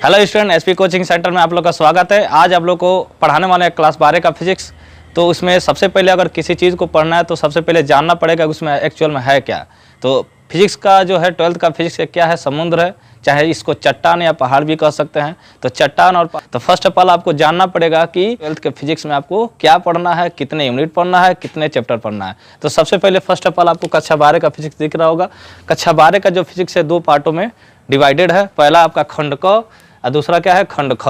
Hello student, SP coaching centre में आप लोग का स्वागत है। आज आप लोग को पढ़ाने वाले हैं क्लास 12 का फिजिक्स। तो उसमें सबसे पहले अगर किसी चीज़ को पढ़ना है तो सबसे पहले जानना पड़ेगा उसमें एक्चुअल में है क्या। तो फिजिक्स का जो है 12th का फिजिक्स क्या है, समुद्र है, चाहे इसको चट्टान या पहाड़ भी कह सकते हैं। तो चट्टान और तो फर्स्ट ऑफ ऑल आपको जानना पड़ेगा कि 12th के फिजिक्स में आपको क्या पढ़ना है, कितने यूनिट पढ़ना है, कितने चैप्टर पढ़ना है। तो सबसे पहले फर्स्ट ऑफ ऑल आपको कक्षा 12 का फिजिक्स दिख रहा होगा। कक्षा 12 का जो फिजिक्स है 2 पार्टों में डिवाइडेड है। पहला आपका खंड क और दूसरा क्या है, खंड ख।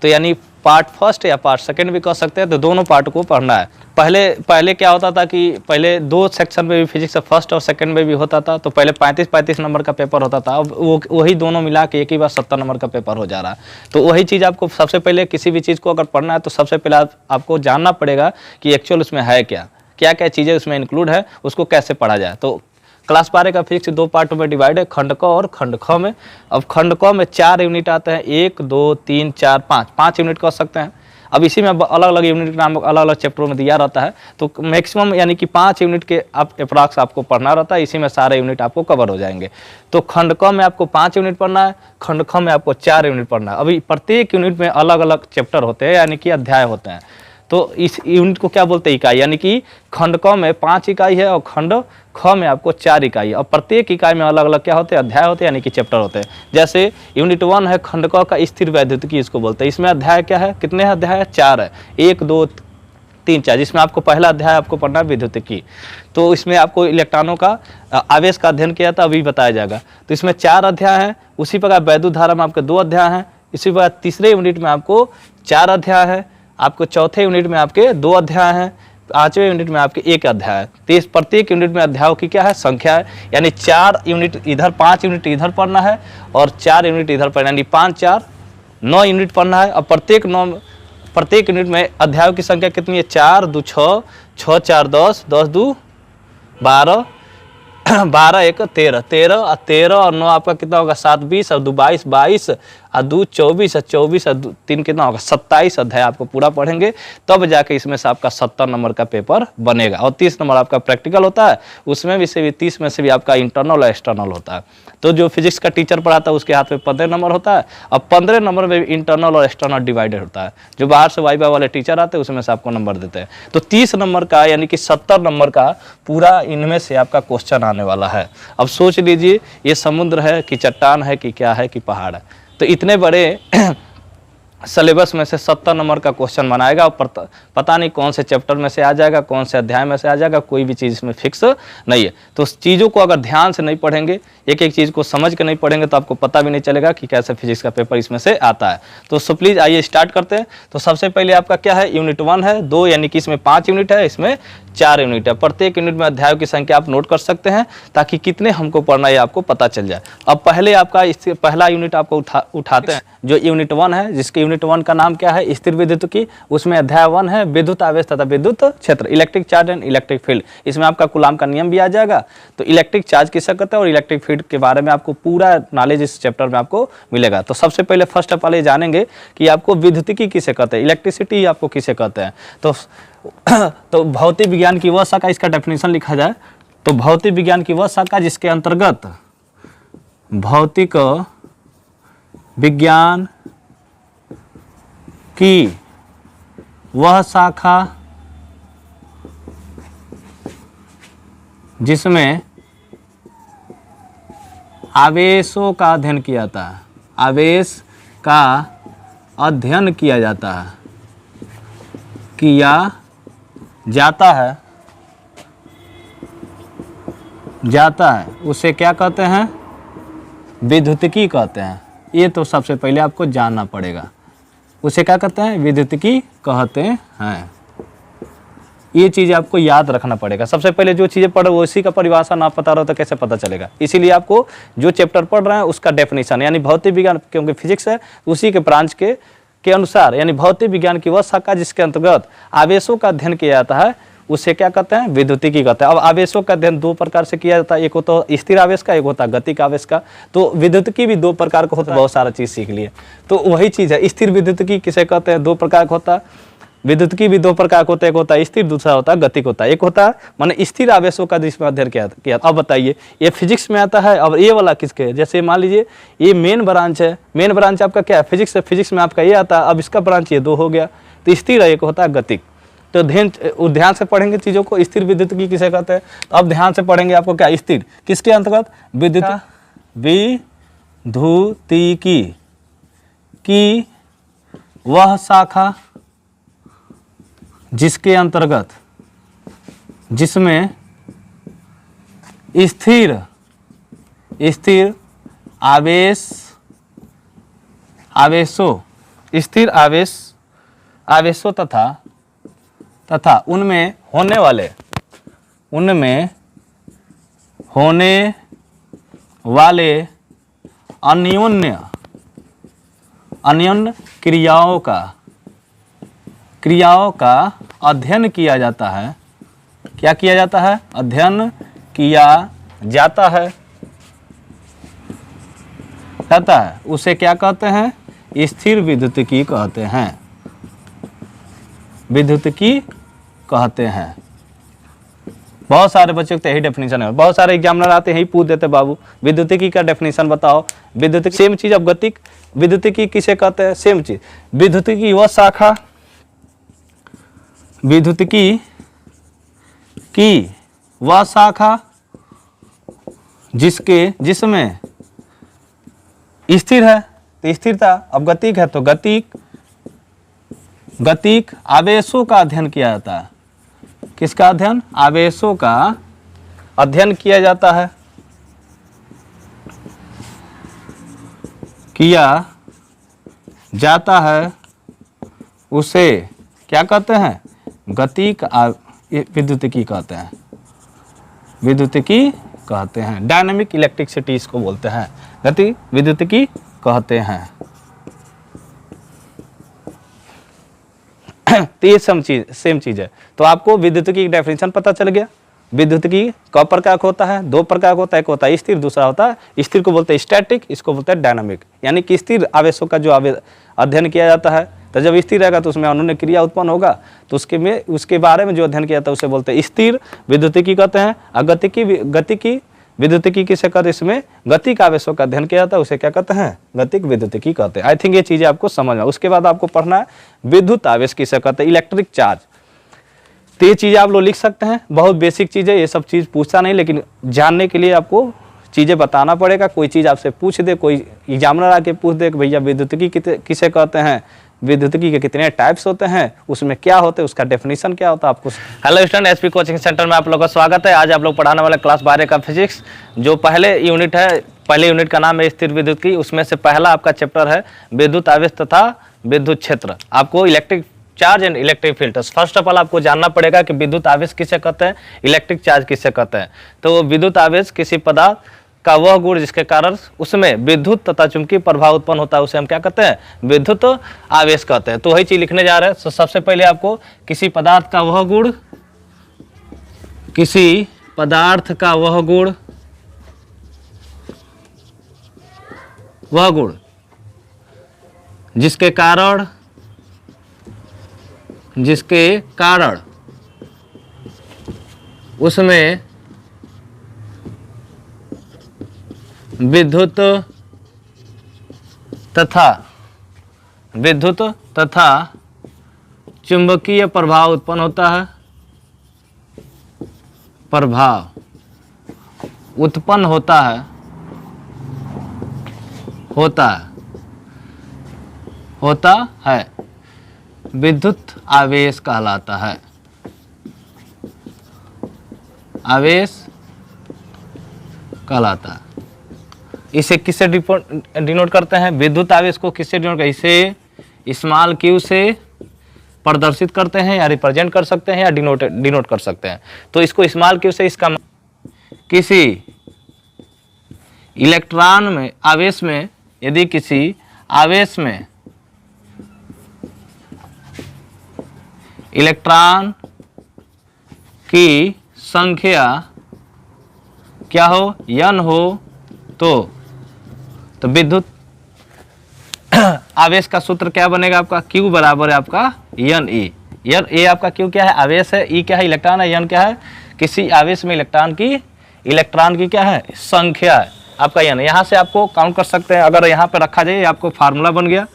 तो यानी पार्ट फर्स्ट या पार्ट सेकंड भी कह सकते हैं। तो दोनों पार्ट को पढ़ना है। पहले क्या होता था कि पहले 2 सेक्शन में भी फिजिक्स फर्स्ट और सेकंड में भी होता था। तो पहले 35-35 नंबर का पेपर होता था। अब वही दोनों मिला के एक ही बार 70 नंबर का पेपर हो जा रहा है। तो वही चीज़ आपको सबसे पहले किसी भी चीज़ को अगर पढ़ना है तो सबसे पहले आपको जानना पड़ेगा कि एक्चुअल उसमें है क्या क्या चीज़ें उसमें इंक्लूड है, उसको कैसे पढ़ा जाए। तो क्लास 12 का फिजिक्स 2 पार्टों में डिवाइड है, खंड क और खंड ख में। अब खंड क में 4 यूनिट आते हैं, 1 2 3 4 5 यूनिट कह सकते हैं। अब इसी में अलग अलग यूनिट का नाम अलग अलग चैप्टरों में दिया रहता है। तो मैक्सिमम यानी कि 5 यूनिट के आप अप्रॉक्स आपको पढ़ना रहता है। इसी में सारे यूनिट आपको कवर हो जाएंगे। तो खंड क में आपको 5 यूनिट पढ़ना है, खंड ख में आपको 4 यूनिट पढ़ना है। अभी प्रत्येक यूनिट में अलग अलग चैप्टर होते हैं, यानी कि अध्याय होते हैं। तो इस यूनिट को क्या बोलते हैं, इकाई। यानी कि खंड क में 5 इकाई है और खंड ख में आपको 4 इकाई है। और प्रत्येक इकाई में अलग अलग क्या होते हैं, अध्याय होते हैं, यानी कि चैप्टर होते हैं। जैसे यूनिट 1 है खंड क का स्थिर वैद्युतिकी, इसको बोलते हैं। इसमें अध्याय क्या है, कितने अध्याय है, 4 है, 1 2 3 4। जिसमें आपको पहला अध्याय आपको पढ़ना है विद्युतिकी। तो इसमें आपको इलेक्ट्रॉनों का आवेश का अध्ययन किया था, अभी बताया जाएगा। तो इसमें 4 अध्याय हैं। उसी प्रकार वैद्युत धारा में आपके 2 अध्याय हैं। इसी प्रकार तीसरे यूनिट में आपको 4 अध्याय है। आपको चौथे यूनिट में आपके 2 अध्याय हैं। 5वें यूनिट में आपके 1 अध्याय है। तो इस प्रत्येक यूनिट में अध्यायों की क्या है, संख्या है। यानी 4 यूनिट इधर, 5 यूनिट इधर पढ़ना है और 4 यूनिट इधर पढ़ना है, यानी 5 4 9 यूनिट पढ़ना है। और प्रत्येक यूनिट में अध्यायों की संख्या कितनी है, 4 2 6 6 4 10 10 2 12 12 1 13 13 और 13 और 9 आपका कितना होगा, 7 20 और 2 22 22 और 2 24 और 24 और 3 कितना होगा, 27 अध्याय आपको पूरा पढ़ेंगे। तब जाके इसमें से आपका 70 नंबर का पेपर बनेगा। और 30 नंबर आपका प्रैक्टिकल होता है। उसमें भी 30 में से भी आपका इंटरनल और एक्सटर्नल होता है। तो जो फिजिक्स का टीचर पढ़ाता है उसके हाथ में 15 नंबर होता है। और 15 नंबर में इंटरनल और एक्सटर्नल डिवाइडेड होता है। जो बाहर से वाइवा वाले टीचर आते हैं उसमें से आपको नंबर देते हैं। तो 30 नंबर का यानी कि 70 नंबर का पूरा इनमें से आपका क्वेश्चन आने वाला है। अब सोच लीजिए, ये समुद्र है कि चट्टान है कि क्या है कि पहाड़ है। तो इतने बड़े सिलेबस में से 70 नंबर का क्वेश्चन बनाएगा। और पता नहीं कौन से चैप्टर में से आ जाएगा, कौन से अध्याय में से आ जाएगा, कोई भी चीज़ इसमें फिक्स नहीं है। तो उस चीज़ों को अगर ध्यान से नहीं पढ़ेंगे, एक एक चीज़ को समझ के नहीं पढ़ेंगे, तो आपको पता भी नहीं चलेगा कि कैसे फिजिक्स का पेपर इसमें से आता है। तो सो प्लीज़ आइए स्टार्ट करते हैं। तो सबसे पहले आपका क्या है, यूनिट 1 है, 2 यानी कि इसमें 5 यूनिट है, इसमें 4 यूनिट है। प्रत्येक यूनिट में अध्यायों की संख्या आप नोट कर सकते हैं ताकि कितने हमको पढ़ना है आपको पता चल जाए। अब पहले आपका पहला यूनिट आपको उठाते हैं, जो यूनिट 1 है, जिसके यूनिट 1 का नाम क्या है, स्थिर विद्युतिकी। उसमें अध्याय 1 है विद्युत आवेश तथा विद्युत क्षेत्र, electric charge and electric field. इसमें आपका कूलाम का नियम भी आ जाएगा। तो इलेक्ट्रिक चार्ज किसे कहते हैं और इलेक्ट्रिक फील्ड के बारे में आपको पूरा नॉलेज इस चैप्टर में आपको मिलेगा। तो सबसे पहले फर्स्ट ऑफ ऑल ये जानेंगे कि आपको विद्युतिकी किसे कहते हैं, इलेक्ट्रिसिटी आपको किसे कहते हैं। तो भौतिक विज्ञान की वह शाखा, इसका डेफिनेशन लिखा जाए तो भौतिक विज्ञान की वह शाखा जिसके अंतर्गत भौतिक विज्ञान की वह शाखा जिसमें आवेशों का अध्ययन किया जाता है, आवेश का अध्ययन किया जाता है, किया जाता है, उसे क्या कहते हैं, विद्युतिकी कहते हैं। ये तो सबसे पहले आपको जानना पड़ेगा, उसे क्या कहते हैं, विद्युतिकी कहते हैं। ये चीज़ आपको याद रखना पड़ेगा। सबसे पहले जो चीज़ें पढ़ रहे हो उसी का परिभाषा ना पता रहो तो कैसे पता चलेगा। इसीलिए आपको जो चैप्टर पढ़ रहे हैं उसका डेफिनेशन, यानी भौतिक विज्ञान, क्योंकि फिजिक्स है, उसी के ब्रांच के अनुसार, यानी भौतिक विज्ञान की वह शाखा जिसके अंतर्गत आवेशों का अध्ययन किया जाता है, उसे क्या कहते हैं, विद्युतिकी कहते हैं। अब आवेशों का अध्ययन 2 प्रकार से किया जाता है, एक होता है स्थिर आवेश का, एक होता है गतिक आवेश का। तो विद्युतिकी भी 2 प्रकार का होता है, बहुत सारा चीज़ सीख लिए। तो वही चीज़ है, स्थिर विद्युतिकी किसे कहते हैं, 2 प्रकार का होता है। विद्युतिकी भी दो प्रकार का होता है, एक होता है स्थिर, दूसरा होता है गतिक होता है। एक होता है माने स्थिर आवेशों का जिसमें अध्ययन किया। अब बताइए ये फिजिक्स में आता है और ये वाला किसके है? जैसे मान लीजिए ये मेन ब्रांच है, मेन ब्रांच आपका क्या है? फिजिक्स है, फिजिक्स में आपका ये आता है। अब इसका ब्रांच ये दो हो गया, तो स्थिर है, एक होता है गतिक। तो ध्यान से पढ़ेंगे चीज़ों को। स्थिर विद्युतिकी किसे कहते हैं? तो अब ध्यान से पढ़ेंगे आपको क्या स्थिर किसके अंतर्गत? विद्युतिकी की वह शाखा जिसके अंतर्गत जिसमें स्थिर आवेशों तथा उनमें होने वाले अन्योन्य क्रियाओं का अध्ययन किया जाता है। क्या किया जाता है? अध्ययन किया जाता है। उसे क्या कहते हैं? स्थिर विद्युतिकी कहते हैं। विद्युतिकी कहते हैं। बहुत सारे बच्चों को यही डेफिनेशन है। बहुत सारे एग्जामिनर आते हैं, यही पूछ देते बाबू विद्युतिकी का डेफिनेशन बताओ। विद्युतिकी सेम चीज। अब गतिक विद्युतिकी किसे कहते हैं? सेम चीज। विद्युतिकी वह शाखा जिसमें स्थिर है, तो स्थिरता। अब गतिक है तो गतिक आवेशों का अध्ययन किया जाता है। किसका अध्ययन? आवेशों का अध्ययन किया जाता है। उसे क्या कहते हैं? गतिक विद्युतिकी कहते हैं। विद्युतिकी कहते हैं। डायनामिक इलेक्ट्रिसिटी इसको बोलते हैं। गति विद्युतिकी कहते हैं। तो ये सेम चीज है। तो आपको विद्युतिकी की डेफिनेशन पता चल गया। विद्युतिकी कई प्रकार का होता है? दो प्रकार का होता है। एक होता है स्थिर, दूसरा होता है स्थिर को बोलते हैं स्टैटिक, इसको बोलते हैं डायनामिक। यानी कि स्थिर आवेशों का जो अध्ययन किया जाता है, तो जब स्थिर रहेगा तो उसमें अनुन्य क्रिया उत्पन्न होगा, तो उसके बारे में जो अध्ययन किया जाता है उसे बोलते हैं स्थिर विद्युतिकी कहते हैं। और गतिकी विद्युतिकी किसे कहते हैं? इसमें गतिक आवेशों का अध्ययन किया जाता है, उसे क्या कहते हैं? गतिक विद्युतिकी कहते हैं। आई थिंक ये चीजें आपको समझ में। उसके बाद आपको पढ़ना है विद्युत आवेश किसे कहते हैं? Electric charge. तो ये चीजें आप लोग लिख सकते हैं, बहुत बेसिक चीज है। ये सब चीज पूछता नहीं, लेकिन जानने के लिए आपको चीजें बताना पड़ेगा। कोई चीज आपसे पूछ दे, कोई एग्जामिनर आके पूछ दे कि भैया विद्युतिकी किसे कहते हैं, विद्युतिकी के कितने टाइप्स होते हैं, उसमें क्या होते हैं, उसका डेफिनेशन क्या होता है आपको। Hello student, SP coaching centre में आप लोगों का स्वागत है। आज आप लोग पढ़ाने वाले क्लास 12 का फिजिक्स। जो पहले यूनिट है, पहले यूनिट का नाम है स्थिर विद्युतिकी। उसमें से पहला आपका चैप्टर है विद्युत आवेश तथा विद्युत क्षेत्र। आपको electric charge and electric field. First of all आपको जानना पड़ेगा कि विद्युत आवेश किसे कहते हैं, इलेक्ट्रिक चार्ज किसे कहते हैं। तो विद्युत आवेश किसी पदार्थ का वह गुण जिसके कारण उसमें विद्युत तथा चुंबकीय प्रभाव उत्पन्न होता है, उसे हम क्या कहते हैं? विद्युत आवेश कहते हैं। तो वही चीज लिखने जा रहे हैं। तो सबसे पहले आपको किसी पदार्थ का वह गुण जिसके कारण उसमें विद्युत तथा चुंबकीय प्रभाव उत्पन्न होता है। होता है विद्युत आवेश कहलाता है। इसे किससे डिनोट करते हैं? विद्युत आवेश को किससे डिनोट करते हैं? इसे स्मॉल क्यू से प्रदर्शित करते हैं, या रिप्रेजेंट कर सकते हैं, या डिनोट कर सकते हैं। तो इसको स्मॉल क्यू से, इसका किसी इलेक्ट्रॉन में आवेश में, यदि किसी आवेश में इलेक्ट्रॉन की संख्या क्या हो? n हो, तो विद्युत आवेश का सूत्र क्या बनेगा आपका? Q बराबर है आपका NE। ए आपका क्यू क्या है, आवेश है, ई क्या है, इलेक्ट्रॉन है, एन क्या है, किसी आवेश में इलेक्ट्रॉन की क्या है, संख्या है आपका एन। यहाँ से आपको काउंट कर सकते हैं, अगर यहाँ पे रखा जाए आपको फार्मूला बन गया।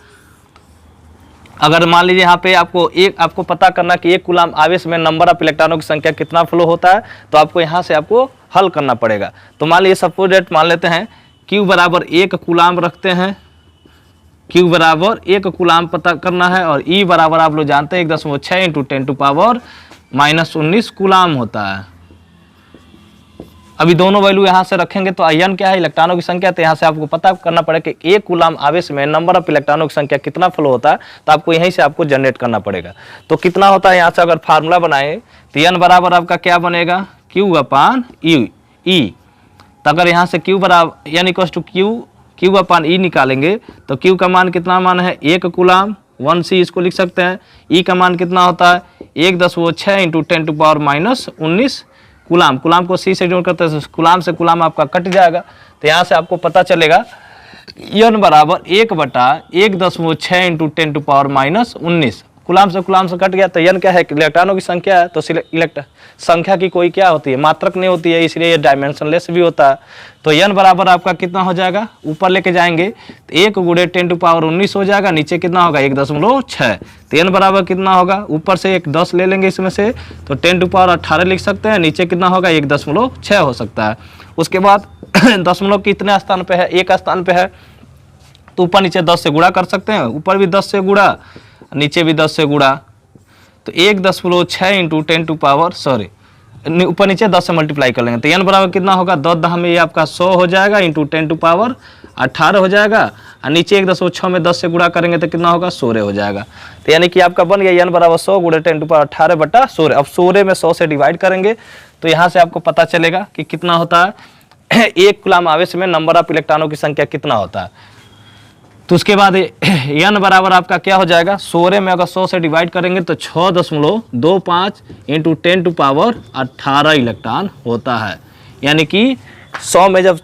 अगर मान लीजिए यहाँ पे आपको पता करना कि एक कूलाम आवेश में नंबर ऑफ इलेक्ट्रॉनों की संख्या कितना फ्लो होता है, तो आपको यहाँ से आपको हल करना पड़ेगा। तो मान लीजिए सपोज डेट मान लेते हैं Q बराबर 1 कूलाम रखते हैं, Q बराबर 1 कूलाम पता करना है, और E बराबर आप लोग जानते हैं 1.6 इंटू 10⁻⁻19 कूलाम होता है। अभी दोनों वैल्यू यहाँ से रखेंगे तो आयन क्या है, इलेक्ट्रॉनों की संख्या। तो यहाँ से आपको पता करना पड़ेगा कि एक कूलाम आवेश में नंबर ऑफ इलेक्ट्रॉनों की संख्या कितना फ्लो होता है, तो आपको यहीं से आपको जनरेट करना पड़ेगा। तो कितना होता है, यहाँ से अगर फार्मूला बनाए तो एन बराबर आपका क्या बनेगा, Q अपान ई। तो अगर यहाँ से Q बराबर एन इक्वल टू Q अपान ई निकालेंगे तो Q का मान कितना मान है, 1 कूलाम 1C इसको लिख सकते हैं। ई का मान कितना होता है, 1.6 इंटू 10⁻⁻19 कूलाम। कूलाम को सी से जोड़ करते हैं, कूलाम से कूलाम आपका कट जाएगा। तो यहाँ से आपको पता चलेगा एन बराबर 1/1.6 इंटू 10⁻⁻19 कूलाम से कट गया। तो एन क्या है, इलेक्ट्रॉनों की संख्या है। तो संख्या की कोई क्या होती है, मात्रक नहीं होती है, इसलिए ये डायमेंशनलेस भी होता है। तो एन बराबर आपका कितना हो जाएगा, ऊपर लेके जाएंगे तो 1 गुणे 10⁻19 हो जाएगा, नीचे कितना होगा 1.6। तो एन बराबर कितना होगा, ऊपर से एक 10 ले लेंगे इसमें से, तो 10⁻18 लिख सकते हैं, नीचे कितना होगा 1.6 हो सकता है। उसके बाद दशमलव कितने स्थान पे है, एक स्थान पे है, तो ऊपर नीचे 10 से गुणा कर सकते हैं, ऊपर भी 10 से गुणा नीचे भी 10 से गुणा, तो 1.6 इंटू 10⁻, ऊपर नीचे 10 से मल्टीप्लाई कर लेंगे। तो एन बराबर कितना होगा, 10 में ये आपका 100 हो जाएगा, इंटू 10⁻18 हो जाएगा, और नीचे 1.6 में 10 से गुणा करेंगे तो कितना होगा, 16 हो जाएगा। तो यानी कि आपका बन गया एन बराबर 100 गुणे 10⁻18 बटा 16। अब 16 में 100 से डिवाइड करेंगे तो यहाँ से आपको पता चलेगा कि कितना होता है, एक कूलाम आवेश में नंबर ऑफ इलेक्ट्रॉनों की संख्या कितना होता है। तो उसके बाद एन बराबर आपका क्या हो जाएगा, 16 में अगर 100 से डिवाइड करेंगे तो 6.25 इंटू 10⁻18 इलेक्ट्रॉन होता है। यानी कि 100 में जब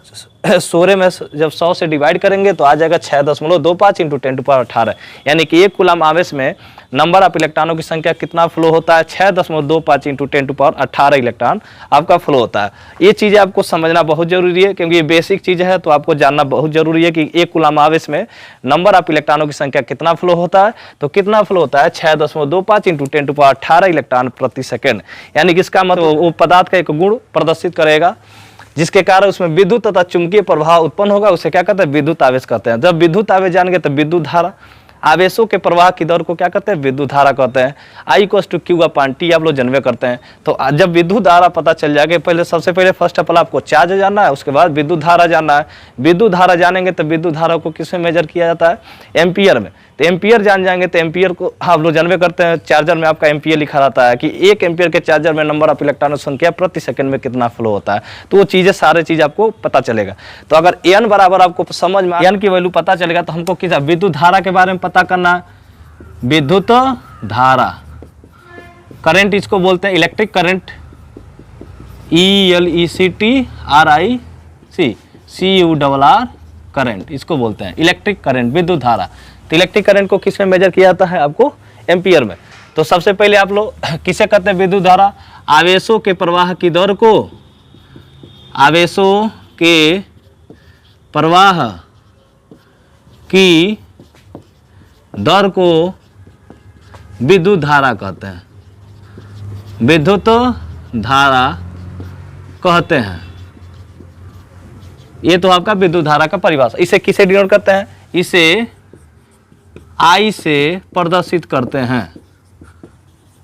16 में जब 100 से डिवाइड करेंगे तो आ जाएगा 6.25 इंटू 10⁻18। यानी कि एक कूलाम आवेश में नंबर ऑफ इलेक्ट्रॉनों की संख्या कितना फ्लो होता है, 6.25 इंटू 10⁻18 इलेक्ट्रॉन आपका फ्लो होता है। ये चीज़ें आपको समझना बहुत जरूरी है, क्योंकि ये बेसिक चीज़ है, तो आपको जानना बहुत जरूरी है कि एक कूलाम आवेश में नंबर ऑफ इलेक्ट्रॉनों की संख्या कितना फ्लो होता है। तो कितना फ्लो होता है, 6.25 इंटू 10⁻18 इलेक्ट्रॉन प्रति सेकेंड। यानी कि इसका मतलब वो पदार्थ का एक गुण प्रदर्शित करेगा, जिसके कारण उसमें विद्युत तथा चुंबकीय प्रभाव उत्पन्न होगा, उसे क्या कहते हैं, विद्युत आवेश कहते हैं। जब विद्युत आवेश जानेंगे तो विद्युत धारा, आवेशों के प्रवाह की दर को क्या कहते हैं, विद्युत धारा कहते हैं। I = Q अपान T आप लोग जनवे करते हैं। तो जब विद्युत धारा पता चल जाएगा, पहले सबसे पहले फर्स्ट ऑफ ऑल आपको चार्ज जानना है, उसके बाद विद्युत धारा जानना है। विद्युत धारा जानेंगे तो विद्युत धारा को किसमें मेजर किया जाता है, एम्पियर में। तो एम्पियर जान जाएंगे तो एम्पियर को आप लोग जनवे करते हैं, चार्जर में आपका एम्पियर लिखा रहता है कि 1 एम्पियर के चार्जर में नंबर ऑफ इलेक्ट्रॉनों की संख्या प्रति सेकंड में कितना फ्लो होता है। तो वो चीज़ें सारे चीज़ आपको पता चलेगा। तो अगर एन बराबर आपको समझ में एन की वैल्यू पता चलेगा तो हमको किस विद्युत धारा के बारे में पता करना है। विद्युत धारा, करंट इसको बोलते हैं, इलेक्ट्रिक करंट, ELECTRIC करंट इसको बोलते हैं, इलेक्ट्रिक करंट, विद्युत धारा। तो इलेक्ट्रिक करंट को किस में मेजर किया जाता है, आपको एम्पियर में। तो सबसे पहले आप लोग किसे कहते हैं विद्युत धारा, आवेशों के प्रवाह की दर को, आवेशों के प्रवाह की दर को विद्युत धारा कहते हैं, विद्युत धारा कहते हैं। ये तो आपका विद्युत धारा का परिभाषा। इसे किसे डिनोट करते हैं, इसे I से प्रदर्शित करते हैं।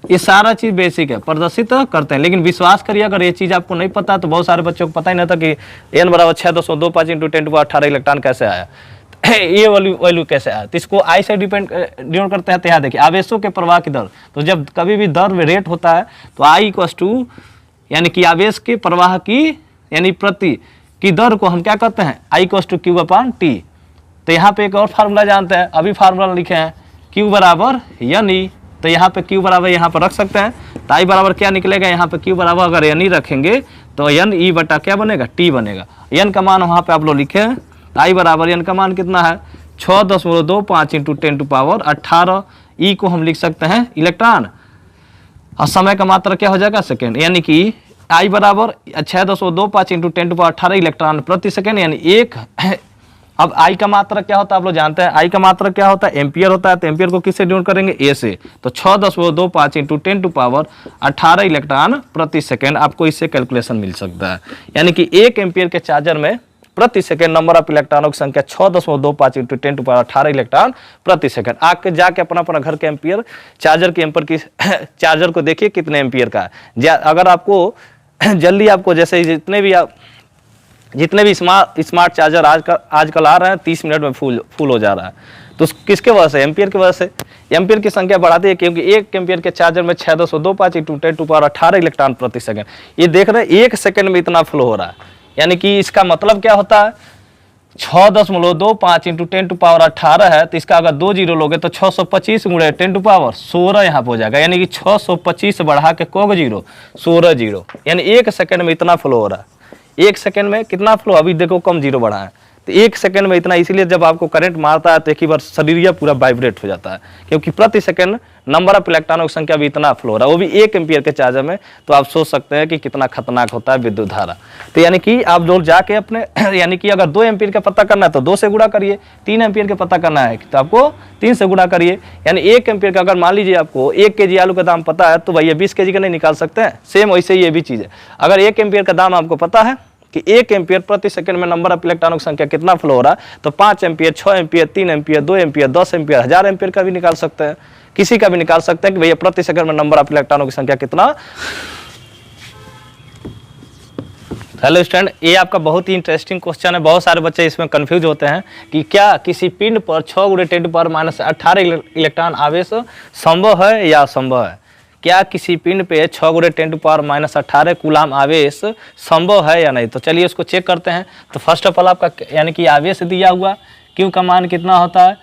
ये सारा चीज बेसिक है, प्रदर्शित करते हैं। लेकिन विश्वास करिए अगर ये चीज आपको नहीं पता, तो बहुत सारे बच्चों को पता ही नहीं था कि n बराबर 6.25 इंटू 10⁻18 इलेक्ट्रॉन कैसे आया, ये वैल्यू कैसे आया। तो इसको I से डिनोट करते हैं। तो यहाँ देखिए, आवेशों के प्रवाह की दर, तो जब कभी भी दर में रेट होता है तो I = यानी कि आवेश के प्रवाह की यानी प्रति की दर को हम क्या कहते हैं, I = Q अपान T। तो यहाँ पे एक और फार्मूला जानते हैं, अभी फार्मूला लिखे हैं, Q बराबर NE। तो यहाँ पे Q बराबर यहाँ पर रख सकते हैं। तो I बराबर क्या निकलेगा, यहाँ पे Q बराबर अगर NE रखेंगे तो NE बटा क्या बनेगा, T बनेगा। N का मान वहाँ पे आप लोग लिखे हैं। तो I बराबर N का मान कितना है, 6.25 इंटू 10⁻18। E को हम लिख सकते हैं इलेक्ट्रॉन, और समय का मात्रा क्या हो जाएगा सेकेंड, यानी कि I बराबर 6.25 इंटू 10⁻18 इलेक्ट्रॉन प्रति सेकेंड, यानी एक। अब I का मात्रा क्या होता है आप लोग जानते हैं, I का मात्रा क्या होता है, एम्पियर होता है। तो एम्पियर को किससे डिनोट करेंगे, A से। तो 6.25 इंटू 10⁻18 इलेक्ट्रॉन प्रति सेकेंड आपको इससे कैलकुलेशन मिल सकता है। यानी कि 1 एम्पियर के चार्जर में प्रति सेकेंड नंबर ऑफ इलेक्ट्रॉनों की संख्या 6.25 इंटू 10⁻18 इलेक्ट्रॉन प्रति सेकेंड। आके जाके अपना अपना घर के एम्पियर चार्जर के एम्पियर की चार्जर को देखिए कितने एम्पियर का है। अगर आपको जल्दी आपको जैसे जितने भी स्मार्ट चार्जर आजकल आ रहे हैं 30 मिनट में फुल हो जा रहा है। तो किसके वजह से, एम्पियर की वजह से। एम्पियर की संख्या बढ़ाती है क्योंकि 1 एम्पियर के चार्जर में 6.25 इंटू 10⁻18 इलेक्ट्रॉन प्रति सेकेंड। ये देख रहे हैं 1 सेकेंड में इतना फ्लो हो रहा है। यानी कि इसका मतलब क्या होता है, 6.25 इंटू 10⁻18 है, तो इसका अगर 2 जीरो लोगे तो 625 गुणे 10⁻16 यहाँ पे हो जाएगा। यानी कि 625 बढ़ा के कोग जीरो 16 जीरो, यानी 1 सेकेंड में इतना फ्लो हो रहा है। 1 सेकेंड में कितना फ्लो, अभी देखो कम जीरो बढ़ा है, तो 1 सेकेंड में इतना। इसीलिए जब आपको करंट मारता है तो एक ही बार शरीर पूरा वाइब्रेट हो जाता है, क्योंकि प्रति सेकेंड नंबर ऑफ इलेक्ट्रॉनों की संख्या भी इतना फ्लो हो रहा है, वो भी 1 एम्पियर के चार्जर में। तो आप सोच सकते हैं कि कितना खतरनाक होता है विद्युत धारा। तो यानी कि आप लोग जाके अपने यानी कि अगर 2 एम्पियर का पता करना है तो 2 से गुणा करिए, 3 एम्पियर का पता करना है तो आपको 3 से गुणा करिए। यानी 1 एम्पियर का अगर मान लीजिए आपको 1 केजी आलू का दाम पता है तो भैया 20 केजी का नहीं निकाल सकते हैं। सेम वैसे ही ये भी चीज़ है, अगर 1 एम्पियर का दाम आपको पता है कि 1 एम्पियर प्रति सेकंड में नंबर ऑफ इलेक्ट्रॉनों की संख्या कितना फ्लो हो रहा है, तो 5 ampere, 6 ampere, 3 ampere, 2 ampere, 10 ampere, 1000 ampere का भी निकाल सकते हैं, किसी का भी निकाल सकते हैं कि भैया प्रति सेकंड में नंबर ऑफ इलेक्ट्रॉनों की संख्या कितना। हेलो स्टूडेंट, ये आपका बहुत ही इंटरेस्टिंग क्वेश्चन है। बहुत सारे बच्चे इसमें कंफ्यूज होते हैं कि क्या किसी पिंड पर 6 गुणे 10⁻18 इलेक्ट्रॉन आवेश संभव है या असंभव है। क्या किसी पिंड पे 6 गुणे 10⁻18 कूलाम आवेश संभव है या नहीं। तो चलिए उसको चेक करते हैं। तो फर्स्ट ऑफ ऑल आपका यानी कि आवेश दिया हुआ, क्यू का मान कितना होता है,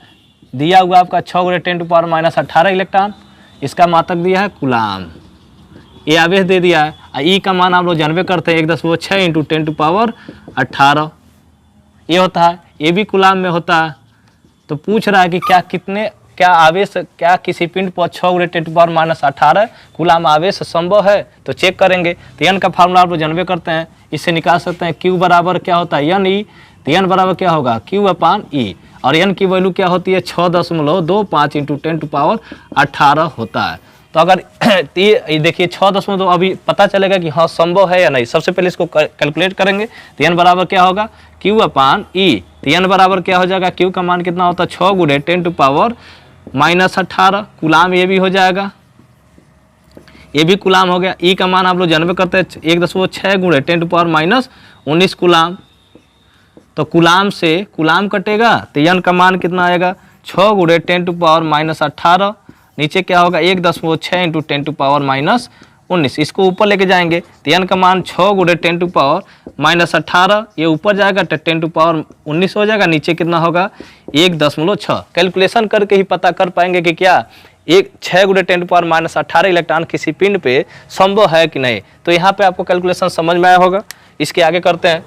दिया हुआ आपका 6 गुणे 10⁻18 इलेक्ट्रॉन, इसका मात्रक दिया है कूलाम, ये आवेश दे दिया है। ई का मान आप लोग जानबे करते हैं 1.6 इंटू 10⁻18 ये होता है, ये भी कूलाम में होता है। तो पूछ रहा है कि क्या आवेश, क्या किसी पिंड पर 6 गुणे 10⁻18 कूलाम आवेश संभव है। तो चेक करेंगे। तो एन का फार्मूला आप लोग जानबे करते हैं, इससे निकाल सकते हैं क्यू बराबर क्या होता है एन ई। तो एन बराबर क्या होगा क्यू अपान ई, और एन की वैल्यू क्या होती है 6.25 इंटू 10⁻18 होता है। तो अगर ये देखिए 6.2 अभी पता चलेगा कि हाँ संभव है या नहीं। सबसे पहले इसको कैलकुलेट करेंगे। तो एन बराबर क्या होगा क्यू अपान ई। तो एन बराबर क्या हो जाएगा, क्यू का मान कितना होता है 6 गुणे 10⁻18 कूलाम, ये भी हो जाएगा, ये भी कूलाम हो गया। ई का मान आप लोग जानबे करते हैं 1.6 गुणे 10⁻19 कूलाम। तो कूलाम से कूलाम कटेगा तो एन का मान कितना आएगा 6 गुणे 10⁻18, नीचे क्या होगा 1.6 इंटू 10⁻19, इसको ऊपर लेके जाएंगे। तो एन का मान 6 गुणे 10⁻18, ये ऊपर जाएगा तो 10⁻19 हो जाएगा, नीचे कितना होगा 1.6। कैलकुलेशन करके ही पता कर पाएंगे कि क्या 6 गुणे 10⁻18 इलेक्ट्रॉन किसी पिंड पे संभव है कि नहीं। तो यहाँ पे आपको कैलकुलेशन समझ में आया होगा। इसके आगे करते हैं।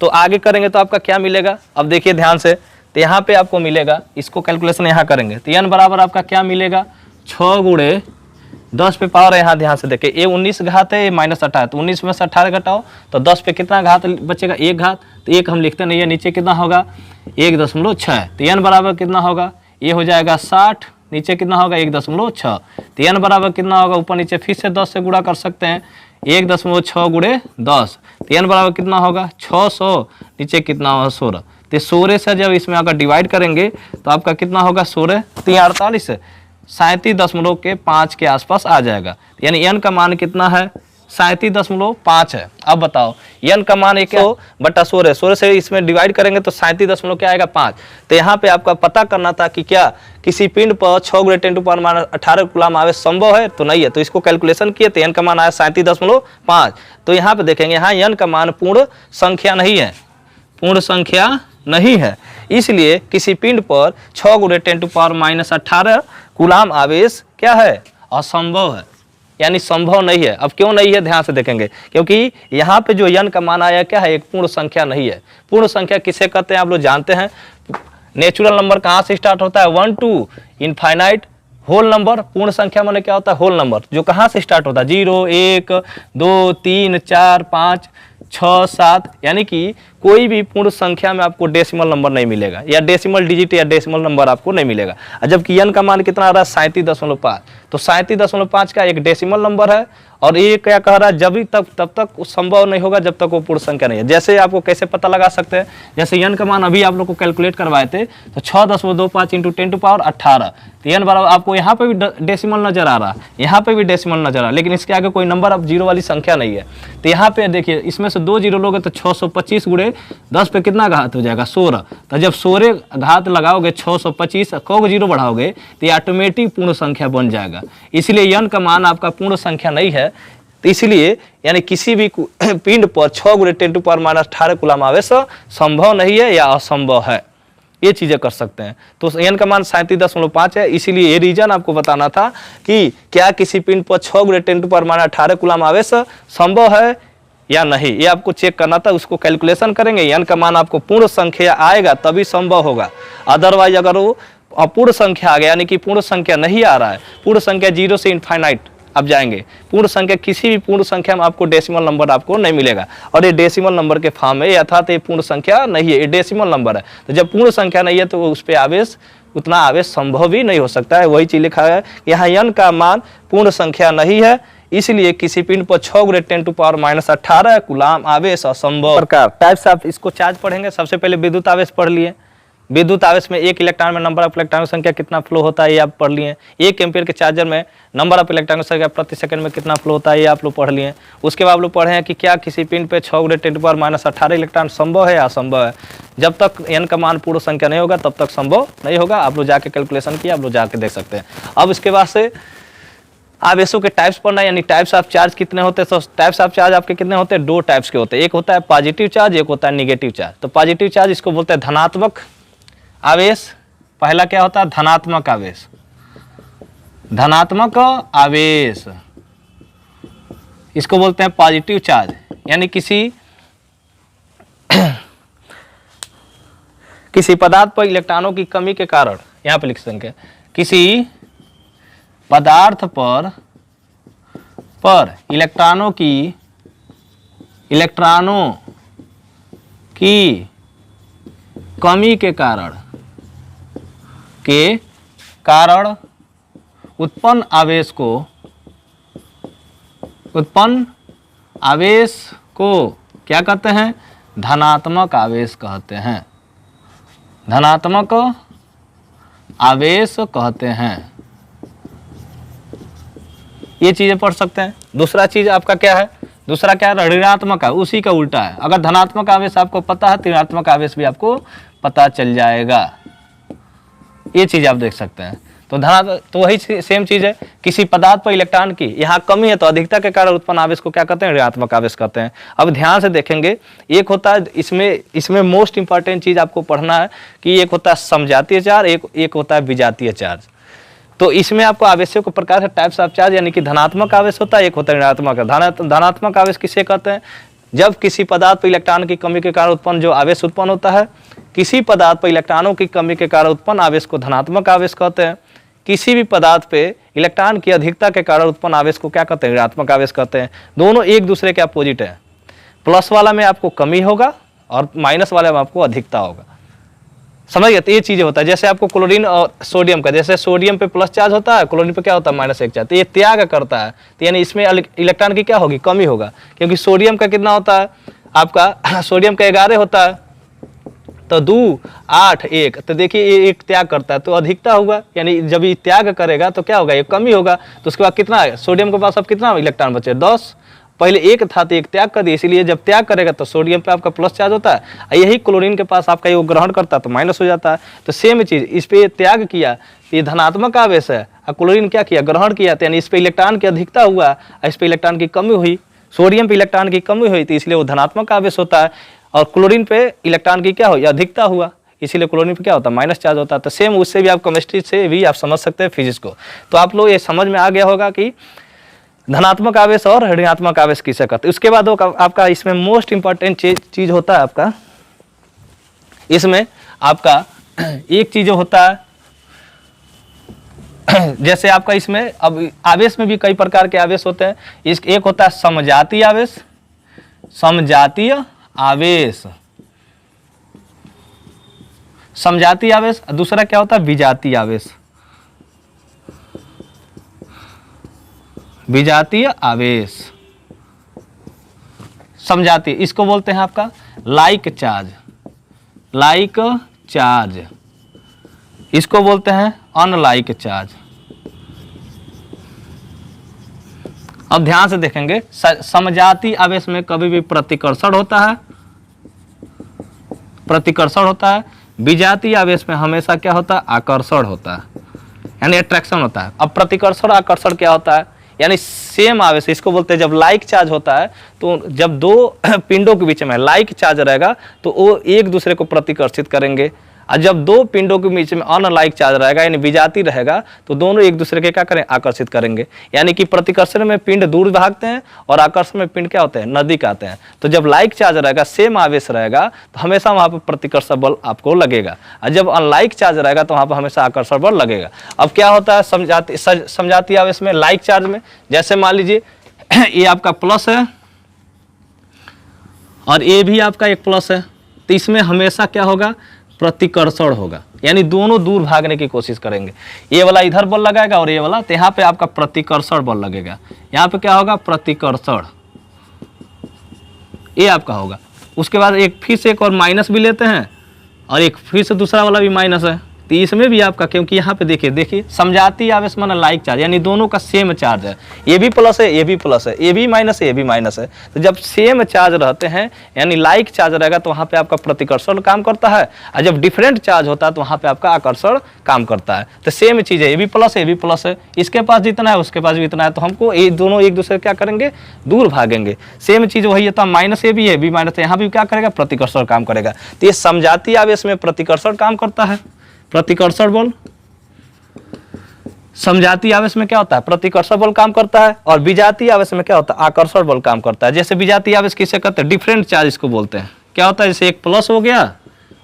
तो आगे करेंगे तो आपका क्या मिलेगा, अब देखिए ध्यान से। तो यहाँ पे आपको मिलेगा, इसको कैलकुलेशन यहाँ करेंगे तो एन बराबर आपका क्या मिलेगा 6 गुणे 10 पे पावर, यहाँ ध्यान से देखिए ये 19 घात है, ये -18, तो 19 में से 18 घटाओ तो 10 पे कितना घात बचेगा 1 घात। तो 1 हम लिखते नहीं है, नीचे कितना होगा 1.6। तो एन बराबर कितना होगा, ये हो जाएगा 60, नीचे कितना होगा 1.6। तो एन बराबर कितना होगा, ऊपर नीचे फिर से 10 से गुणा कर सकते हैं, 1.6 गुणे 10। तो एन बराबर कितना होगा 600, नीचे कितना होगा 16। तो 16 से जब इसमें अगर डिवाइड करेंगे तो आपका कितना होगा 16 3 48, 37.5 के आसपास आ जाएगा। यानी एन का मान कितना है 37.5 है। अब बताओ एन का मान 100/16 से इसमें डिवाइड करेंगे तो 37 क्या आएगा 5। तो यहाँ पे आपका पता करना था कि क्या किसी पिंड पर 6 गुणे 10⁻18 कूलाम आवेश संभव है, तो नहीं है। तो इसको कैलकुलेशन किए तो एन का मान आया 37.5। तो यहाँ पे देखेंगे यहाँ एन का मान पूर्ण संख्या नहीं है, पूर्ण संख्या नहीं है, इसलिए किसी पिंड पर 6 गुणे 10⁻18 कूलाम आवेश क्या है असंभव है, यानी संभव नहीं है। अब क्यों नहीं है ध्यान से देखेंगे, क्योंकि यहाँ पे जो एन का मान आया क्या है एक पूर्ण संख्या नहीं है। पूर्ण संख्या किसे कहते हैं आप लोग जानते हैं। नेचुरल नंबर कहाँ से स्टार्ट होता है 1 to इनफाइनाइट, होल नंबर, पूर्ण संख्या माने क्या होता है, होल नंबर, जो कहाँ से स्टार्ट होता है, 0 1 2 3 4 5 6 7, यानी कि कोई भी पूर्ण संख्या में आपको डेसिमल नंबर नहीं मिलेगा, या डेसिमल डिजिट या डेसिमल नंबर आपको नहीं मिलेगा। जबकि n का मान कितना आ रहा है, 37.5, तो 37.5 का एक डेसिमल नंबर है। और ये क्या कह रहा है, जब तक तब तक संभव नहीं होगा जब तक वो पूर्ण संख्या नहीं है। जैसे आपको कैसे पता लगा सकते हैं, जैसे n का मान अभी आप लोग को कैलकुलेट करवाए थे, तो 6.25 इंटू 10⁻18, तो n बराबर आपको यहाँ पे भी डेसिमल नजर आ रहा है, यहाँ पे भी डेसिमल नजर आ रहा है, लेकिन इसके आगे कोई नंबर अब जीरो वाली संख्या नहीं है। तो यहाँ पे देखिए, इसमें से 2 जीरो लोगे तो 625 गुणे 10 पे कितना घात हो जाएगा, 16। तो जब 16 घात लगाओगे 625, को जीरो बढ़ाओगे तो ये ऑटोमेटिक पूर्ण संख्या बन जाएगा। इसलिए n का मान आपका पूर्ण संख्या नहीं है। तो इसलिए यानी किसी भी पिंड पर 6 गुणे 10⁻18 कूलम आवेश संभव नहीं है या असंभव है, ये चीजें कर सकते हैं। तो n का मान 37.5 है। इसीलिए ये रीजन आपको बताना था कि क्या किसी पिंड पर 6 गुणे 10⁻18 कूलम आवेश संभव है या नहीं, ये आपको चेक करना था। उसको कैलकुलेशन करेंगे, n का मान आपको पूर्ण संख्या आएगा तभी संभव होगा। अदरवाइज अगर वो अपूर्ण संख्या आ गया, यानी कि पूर्ण संख्या नहीं आ रहा है, पूर्ण संख्या 0 से इनफाइनाइट आप जाएंगे, पूर्ण संख्या किसी भी पूर्ण संख्या में आपको डेसिमल नंबर आपको नहीं मिलेगा। और ये डेसिमल नंबर के फॉर्म में, अर्थात ये पूर्ण संख्या नहीं है, ये डेसिमल नंबर है। तो जब पूर्ण संख्या नहीं है तो उस पर आवेश, उतना आवेश संभव भी नहीं हो सकता है। वही चीज लिखा है, यहाँ n का मान पूर्ण संख्या नहीं है, इसलिए किसी पिंड पर 6 गुणे 10⁻18 कूलम आवेश असंभव। प्रकार टाइप्स ऑफ इसको चार्ज पढ़ेंगे। सबसे पहले विद्युत आवेश पढ़ लिए। विद्युत आवेश में एक इलेक्ट्रॉन में नंबर ऑफ इलेक्ट्रॉन की संख्या कितना फ्लो होता है, ये आप पढ़ लिए। 1 एम्पियर के चार्जर में नंबर ऑफ इलेक्ट्रॉन की संख्या प्रति सेकंड में कितना फ्लो होता है, ये आप लोग पढ़ लिए। उसके बाद आप लोग पढ़े हैं कि क्या किसी पिंड पे 6 गुणे 10⁻18 इलेक्ट्रॉन संभव है या असंभव है। जब तक n का मान पूर्ण संख्या नहीं होगा तब तक संभव नहीं होगा। आप लोग जाके कैलकुलेशन किया, आप लोग जाके देख सकते हैं। अब इसके बाद से आवेशों के टाइप्स पढ़ना, यानी टाइप्स ऑफ चार्ज कितने होते हैं। तो टाइप्स ऑफ चार्ज आपके कितने होते हैं, 2 टाइप्स के होते हैं। एक होता है पॉजिटिव चार्ज, एक होता है निगेटिव चार्ज। तो पॉजिटिव चार्ज इसको बोलते हैं धनात्मक आवेश। पहला क्या होता है, धनात्मक आवेश। धनात्मक आवेश इसको बोलते हैं पॉजिटिव चार्ज, यानी किसी पदार्थ पर इलेक्ट्रॉनों की कमी के कारण, यहां पर लिख सकते हैं, किसी पदार्थ पर इलेक्ट्रॉनों की कमी के कारण उत्पन्न आवेश को क्या कहते हैं, धनात्मक आवेश कहते हैं। धनात्मक आवेश कहते हैं। ये चीजें पढ़ सकते हैं। दूसरा चीज आपका क्या है, दूसरा क्या है, ऋणात्मक है, उसी का उल्टा है। अगर धनात्मक आवेश आपको पता है तो ऋणात्मक आवेश भी आपको पता चल जाएगा। ये चीज आप देख सकते हैं। तो वही सेम चीज है, किसी पदार्थ पर इलेक्ट्रॉन की यहाँ कमी है तो अधिकता के कारण उत्पन्न आवेश को क्या कहते हैं, ऋणात्मक आवेश कहते हैं। अब ध्यान से देखेंगे, एक होता है इसमें मोस्ट इंपॉर्टेंट चीज आपको पढ़ना है कि एक होता है समजातीय चार्ज, एक होता है विजातीय चार्ज। तो इसमें आपको आवेशों के प्रकार है, टाइप्स ऑफ चार्ज, यानी कि धनात्मक आवेश होता है, एक होता है ऋणात्मक। धनात्मक आवेश किसे कहते हैं, जब किसी पदार्थ पर इलेक्ट्रॉन की कमी के कारण उत्पन्न जो आवेश उत्पन्न होता है, किसी पदार्थ पर इलेक्ट्रॉनों की कमी के कारण उत्पन्न आवेश को धनात्मक आवेश कहते हैं। किसी भी पदार्थ पे इलेक्ट्रॉन की अधिकता के कारण उत्पन्न आवेश को क्या कहते हैं, ऋणात्मक आवेश कहते हैं। दोनों एक दूसरे के अपोजिट है। प्लस वाला में आपको कमी होगा और माइनस वाले में आपको अधिकता होगा। समझ गए, तो ये चीजें होता है। जैसे आपको क्लोरीन और सोडियम का, जैसे सोडियम पे प्लस चार्ज होता है, क्लोरीन पे क्या होता है, -1 चार्ज। तो ये त्याग करता है, तो यानी इसमें इलेक्ट्रॉन की क्या होगी, कमी होगा। क्योंकि सोडियम का कितना होता है आपका, सोडियम का 11 होता है, तो 2 8 1, तो देखिए ये एक त्याग करता है तो अधिकता होगा। यानी जब ये त्याग करेगा तो क्या होगा, ये कमी होगा। तो उसके बाद कितना है, सोडियम के पास अब कितना इलेक्ट्रॉन बचे, 10। पहले 1 था तो 1 त्याग कर दिया, इसीलिए जब त्याग करेगा तो सोडियम पे आपका प्लस चार्ज होता है। यही क्लोरीन के पास आपका ये ग्रहण करता है तो माइनस हो जाता है। तो सेम चीज, इस पे त्याग किया, ये धनात्मक आवेश है, और क्लोरीन क्या किया, ग्रहण किया, तो यानी इस पे इलेक्ट्रॉन की अधिकता हुआ, इस पे इलेक्ट्रॉन की कमी हुई। सोडियम पे इलेक्ट्रॉन की कमी हुई तो इसलिए वो धनात्मक आवेश होता है, और क्लोरीन पे इलेक्ट्रॉन की क्या हुई, अधिकता हुआ, इसीलिए क्लोरीन पे क्या होता है, माइनस चार्ज होता है। तो सेम उससे भी आप केमिस्ट्री से भी आप समझ सकते हैं फिजिक्स को। तो आप लोग ये समझ में आ गया होगा कि धनात्मक आवेश और ऋणात्मक आवेश किसे कहते हैं। उसके बाद आपका इसमें मोस्ट इंपॉर्टेंट चीज होता है आपका, इसमें आपका एक चीज होता है जैसे आपका इसमें अब आवेश में भी कई प्रकार के आवेश होते हैं। एक होता है समजातीय आवेश, समजातीय आवेश, समजातीय आवेश। दूसरा क्या होता है? विजातीय आवेश, विजातीय आवेश। समजातीय इसको बोलते हैं आपका लाइक चार्ज, लाइक चार्ज। इसको बोलते हैं अनलाइक चार्ज। अब ध्यान से देखेंगे, समजातीय आवेश में कभी भी प्रतिकर्षण होता है, प्रतिकर्षण होता है। विजातीय आवेश में हमेशा क्या होता है? आकर्षण होता है, यानी अट्रैक्शन होता है। अब प्रतिकर्षण आकर्षण क्या होता है? यानी सेम आवेश, इसको बोलते हैं जब लाइक चार्ज होता है तो जब दो पिंडों के बीच में लाइक चार्ज रहेगा तो वो एक दूसरे को प्रतिकर्षित करेंगे, और जब दो पिंडों के बीच में अनलाइक चार्ज रहेगा यानी विजातीय रहेगा तो दोनों एक दूसरे के क्या करें? आकर्षित करेंगे। यानी कि प्रतिकर्षण में पिंड दूर भागते हैं और आकर्षण में पिंड क्या होते हैं? नजदीक आते हैं। तो जब लाइक चार्ज रहेगा, सेम आवेश रहेगा तो हमेशा वहां पर प्रतिकर्षण बल आपको लगेगा, और जब अनलाइक चार्ज रहेगा तो वहां पर हमेशा आकर्षण बल लगेगा। अब क्या होता है समजातीय आवेश में, लाइक चार्ज में? जैसे मान लीजिए ये आपका प्लस है और ये भी आपका एक प्लस है, तो इसमें हमेशा क्या होगा? प्रतिकर्षण होगा, यानी दोनों दूर भागने की कोशिश करेंगे। ये वाला इधर बल लगाएगा और ये वाला, तो यहाँ पे आपका प्रतिकर्षण बल लगेगा। यहाँ पे क्या होगा? प्रतिकर्षण, ये आपका होगा। उसके बाद एक फिर से एक और माइनस भी लेते हैं और एक फिर से दूसरा वाला भी माइनस है, तो इसमें भी आपका, क्योंकि यहाँ पे देखिए समजातीय आवेश माना लाइक चार्ज, यानी दोनों का सेम चार्ज है। ये भी प्लस है, ये भी प्लस है, ये भी माइनस है, ये भी माइनस है। तो जब सेम चार्ज रहते हैं यानी लाइक चार्ज रहेगा तो वहाँ पे आपका प्रतिकर्षण काम करता है, और जब डिफरेंट चार्ज होता है तो वहाँ पे आपका आकर्षण काम करता है। तो सेम चीज़ है, ये भी प्लस है, ये भी प्लस है, इसके पास जितना है उसके पास भी इतना है, तो हमको ये दोनों एक दूसरे क्या करेंगे? दूर भागेंगे। सेम चीज़ वही होता है, माइनस ये भी है, भी माइनस, यहाँ भी क्या करेगा? प्रतिकर्षण काम करेगा। तो ये समजातीय आवेश में प्रतिकर्षण काम करता है, प्रतिकर्षण बल। समजातीय आवेश में क्या होता है? प्रतिकर्षण बल काम करता है, और विजातीय आवेश में क्या होता है? आकर्षण बल काम करता है। जैसे विजातीय आवेश किसे कहते हैं? डिफरेंट चार्ज इसको बोलते हैं। क्या होता है? जैसे एक प्लस हो गया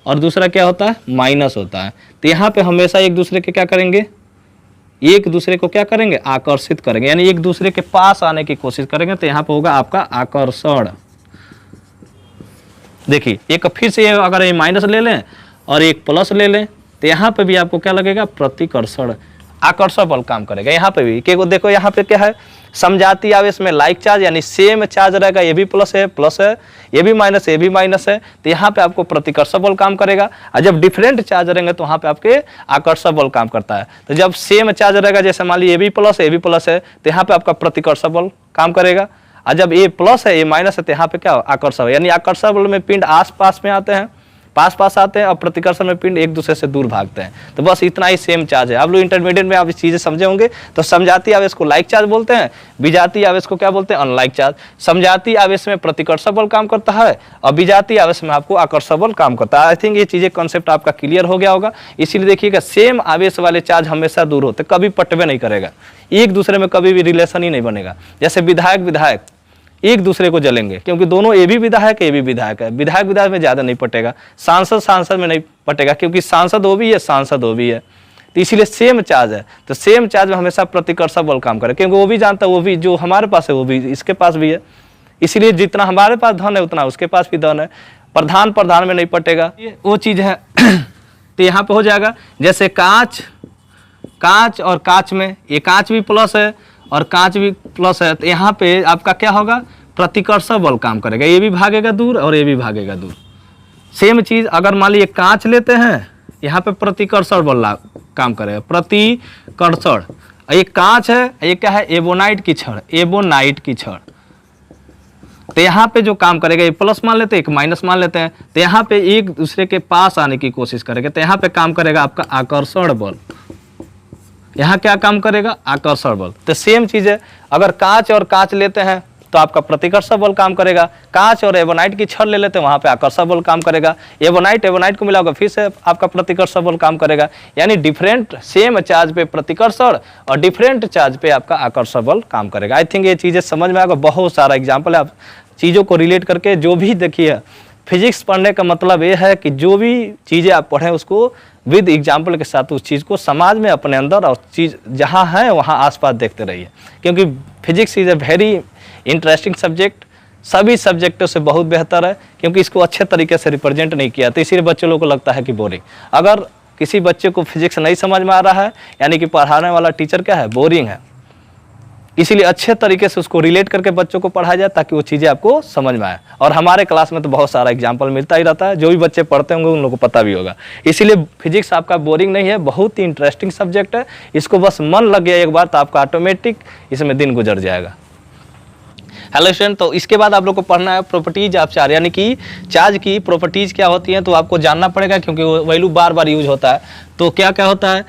और दूसरा क्या होता है? माइनस होता है। तो यहाँ पे हमेशा एक दूसरे के क्या करेंगे? एक दूसरे को क्या करेंगे? आकर्षित करेंगे, यानी एक दूसरे के पास आने की कोशिश करेंगे। तो यहाँ पे होगा आपका आकर्षण। देखिए एक फिर से अगर ये माइनस ले लें और एक प्लस ले लें तो यहाँ पे भी आपको क्या लगेगा? प्रतिकर्षण, आकर्षण बल काम करेगा। यहाँ पे भी क्योंकि देखो यहाँ पे क्या है? समजातीय आवेश में लाइक चार्ज यानी सेम चार्ज रहेगा, ये भी प्लस है, ये भी माइनस है, ये भी माइनस है, तो यहाँ पे आपको प्रतिकर्षण बल काम करेगा। और जब डिफरेंट चार्ज रहेंगे तो वहाँ पे आपके आकर्षण बल काम करता है। तो जब सेम चार्ज रहेगा, जैसे मान लीजिए ये भी प्लस है, ये भी प्लस है, तो यहाँ पे आपका प्रतिकर्षण बल काम करेगा। और जब ये प्लस है, ये माइनस है, तो यहाँ पे क्या? आकर्षण, यानी आकर्षण बल में पिंड आस पास में आते हैं, पास आते हैं, और प्रतिकर्षण में पिंड एक दूसरे से दूर भागते हैं। तो बस इतना ही सेम चार्ज है। आप लोग इंटरमीडिएट में आप इस चीजें समझे होंगे। तो समजातीय आवेश को लाइक चार्ज बोलते हैं, विजातीय आवेश को क्या बोलते हैं? Unlike charge. समजातीय आवेश में प्रतिकर्षण बल काम करता है और विजातीय आवेश में आपको आकर्षण बल काम करता है। आई थिंक ये चीजें कॉन्सेप्ट आपका क्लियर हो गया होगा। इसीलिए देखिएगा सेम आवेश वाले चार्ज हमेशा दूर होते, कभी पटवे नहीं करेगा, एक दूसरे में कभी भी रिलेशन ही नहीं बनेगा। जैसे विधायक एक दूसरे को जलेंगे, क्योंकि दोनों ये भी विधायक है, ये भी विधायक है। विधायक में ज़्यादा नहीं पटेगा, सांसद में नहीं पटेगा, क्योंकि सांसद वो भी है, सांसद वो भी है। तो इसीलिए सेम चार्ज है, तो सेम चार्ज में हमेशा प्रतिकर्षण बल काम करे, क्योंकि वो भी जानता है, वो भी जो हमारे पास है वो भी इसके पास भी है। इसीलिए जितना हमारे पास धन है उतना उसके पास भी धन है। प्रधान में नहीं पटेगा, वो चीज़ है। तो यहाँ पे हो जाएगा जैसे कांच और कांच में, ये कांच भी प्लस है और कांच भी प्लस है, तो यहाँ पे आपका क्या होगा? प्रतिकर्षण बल काम करेगा, ये भी भागेगा दूर और ये भी भागेगा दूर। सेम चीज अगर मान लीजिए कांच लेते हैं, यहाँ पे प्रतिकर्षण बल काम करेगा, प्रतिकर्षण। ये कांच है, ये क्या है? एबोनाइट की छड़। तो यहाँ पे जो काम करेगा, ये प्लस मान लेते हैं, एक माइनस मान लेते हैं, तो यहाँ पे एक दूसरे के पास आने की कोशिश करेगा, तो यहाँ पे काम करेगा आपका आकर्षण बल। यहाँ क्या काम करेगा? आकर्षण बल। तो सेम चीज है, अगर कांच और कांच लेते हैं तो आपका प्रतिकर्षण बल काम करेगा। कांच और एबोनाइट की छड़ ले लेते हैं, वहां पे आकर्षण बल काम करेगा। एबोनाइट को मिलाओगे फिर से आपका प्रतिकर्षण बल काम करेगा। यानी डिफरेंट सेम चार्ज पे प्रतिकर्षण और डिफरेंट चार्ज पे आपका आकर्षण बल काम करेगा। आई थिंक ये चीजें समझ में आएगा। बहुत सारा एग्जाम्पल है, आप चीजों को रिलेट करके जो भी देखिए। फिजिक्स पढ़ने का मतलब ये है कि जो भी चीज़ें आप पढ़ें उसको विद एग्जाम्पल के साथ उस चीज़ को समाज में अपने अंदर और चीज़ जहाँ है वहाँ आसपास देखते रहिए, क्योंकि physics is a very interesting subject, सभी सब्जेक्टों से बहुत बेहतर है, क्योंकि इसको अच्छे तरीके से रिप्रेजेंट नहीं किया, तो इसीलिए बच्चे लोगों को लगता है कि बोरिंग। अगर किसी बच्चे को फिजिक्स नहीं समझ में आ रहा है, यानी कि पढ़ाने वाला टीचर क्या है, बोरिंग है, इसीलिए अच्छे तरीके से उसको रिलेट करके बच्चों को पढ़ाया जाए ताकि वो चीज़ें आपको समझ में आए। और हमारे क्लास में तो बहुत सारा एग्जाम्पल मिलता ही रहता है, जो भी बच्चे पढ़ते होंगे उन लोगों को पता भी होगा। इसीलिए फिजिक्स आपका बोरिंग नहीं है, बहुत ही इंटरेस्टिंग सब्जेक्ट है। इसको बस मन लग गया एक बार तो आपका ऑटोमेटिक इसमें दिन गुजर जाएगा। हेलो स्टूडेंट, तो इसके बाद आप लोग को पढ़ना है प्रॉपर्टीज ऑफ चार्ज, यानी कि चार्ज की प्रॉपर्टीज क्या होती हैं, तो आपको जानना पड़ेगा, क्योंकि वो वैल्यू बार बार यूज होता है। तो क्या क्या होता है,